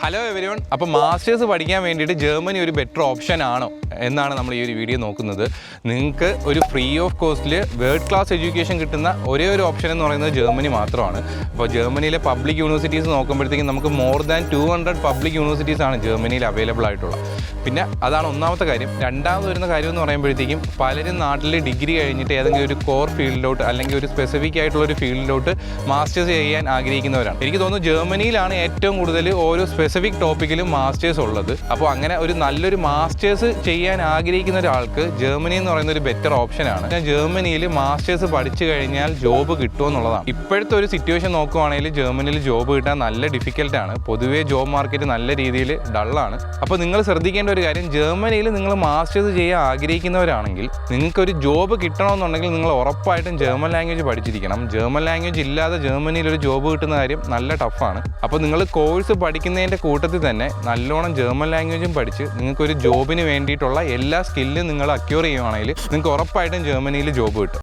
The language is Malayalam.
Hello everyone. അപ്പോൾ മാസ്റ്റേഴ്സ് പഠിക്കാൻ വേണ്ടിയിട്ട് ജർമ്മനി ഒരു ബെറ്റർ ഓപ്ഷൻ ആണോ എന്നാണ് നമ്മൾ ഈ ഒരു വീഡിയോ നോക്കുന്നത്. നിങ്ങൾക്ക് ഒരു ഫ്രീ ഓഫ് കോസ്റ്റിൽ വേൾഡ് ക്ലാസ് എഡ്യൂക്കേഷൻ കിട്ടുന്ന ഒരേ ഒരു ഓപ്ഷൻ എന്ന് പറയുന്നത് ജർമ്മനി മാത്രമാണ്. അപ്പോൾ ജർമ്മനിയിലെ പബ്ലിക് യൂണിവേഴ്സിറ്റീസ് നോക്കുമ്പോഴത്തേക്കും നമുക്ക് മോർ ദാൻ 200 പബ്ലിക് യൂണിവേഴ്സിറ്റീസ് ആണ് ജർമ്മനിയിൽ അവൈലബിൾ ആയിട്ടുള്ളത്. പിന്നെ അതാണ് ഒന്നാമത്തെ കാര്യം. രണ്ടാമത് വരുന്ന കാര്യം എന്ന് പറയുമ്പോഴത്തേക്കും പലരും നാട്ടിൽ ഡിഗ്രി കഴിഞ്ഞിട്ട് ഏതെങ്കിലും ഒരു കോർ ഫീൽഡിലോട്ട് അല്ലെങ്കിൽ ഒരു സ്പെസിഫിക് ആയിട്ടുള്ള ഒരു ഫീൽഡിലോട്ട് മാസ്റ്റേഴ്സ് ചെയ്യാൻ ആഗ്രഹിക്കുന്നവരാണ്. എനിക്ക് തോന്നുന്നു ജർമ്മനിയിലാണ് ഏറ്റവും കൂടുതൽ ഓരോ സ്പെസിഫിക് ടോപ്പിക്കിലും മാസ്റ്റേഴ്സ് ഉള്ളത്. അപ്പോൾ അങ്ങനെ ഒരു നല്ലൊരു മാസ്റ്റേഴ്സ് ചെയ്യാൻ ആഗ്രഹിക്കുന്ന ഒരാൾക്ക് ജർമ്മനി എന്ന് പറയുന്ന ഒരു ബെറ്റർ ഓപ്ഷനാണ്. ജർമ്മനിയിൽ മാസ്റ്റേഴ്സ് പഠിച്ചു കഴിഞ്ഞാൽ ജോബ് കിട്ടുമെന്നുള്ളതാണ്. ഇപ്പോഴത്തെ ഒരു സിറ്റുവേഷൻ നോക്കുവാണെങ്കിൽ ജർമ്മനിയിൽ ജോബ് കിട്ടാൻ നല്ല ഡിഫിക്കൽട്ടാണ്. പൊതുവേ ജോബ് മാർക്കറ്റ് നല്ല രീതിയിൽ ഡള്ളാണ്. അപ്പോൾ നിങ്ങൾ ശ്രദ്ധിക്കേണ്ട ഒരു കാര്യം, ജർമ്മനിയിൽ നിങ്ങൾ മാസ്റ്റേഴ്സ് ചെയ്യാൻ ആഗ്രഹിക്കുന്നവരാണെങ്കിൽ നിങ്ങൾക്കൊരു ജോബ് കിട്ടണമെന്നുണ്ടെങ്കിൽ നിങ്ങൾ ഉറപ്പായിട്ടും ജർമ്മൻ ലാംഗ്വേജ് പഠിച്ചിരിക്കണം. ജർമ്മൻ ലാംഗ്വേജ് ഇല്ലാതെ ജർമ്മനിയിൽ ഒരു ജോബ് കിട്ടുന്ന കാര്യം നല്ല ടഫാണ്. അപ്പോൾ നിങ്ങൾ കോഴ്സ് പഠിക്കുന്നതിൻ്റെ കൂട്ടത്തിൽ തന്നെ നല്ലോണം ജർമ്മൻ ലാംഗ്വേജും പഠിച്ച് നിങ്ങൾക്കൊരു ജോബിന് വേണ്ടിയിട്ടുള്ള എല്ലാ സ്കില്ലും നിങ്ങൾ അക്യൂർ ചെയ്യുവാണെങ്കിൽ നിങ്ങൾക്ക് ഉറപ്പായിട്ടും ജർമ്മനിയിൽ ജോബ് കിട്ടും.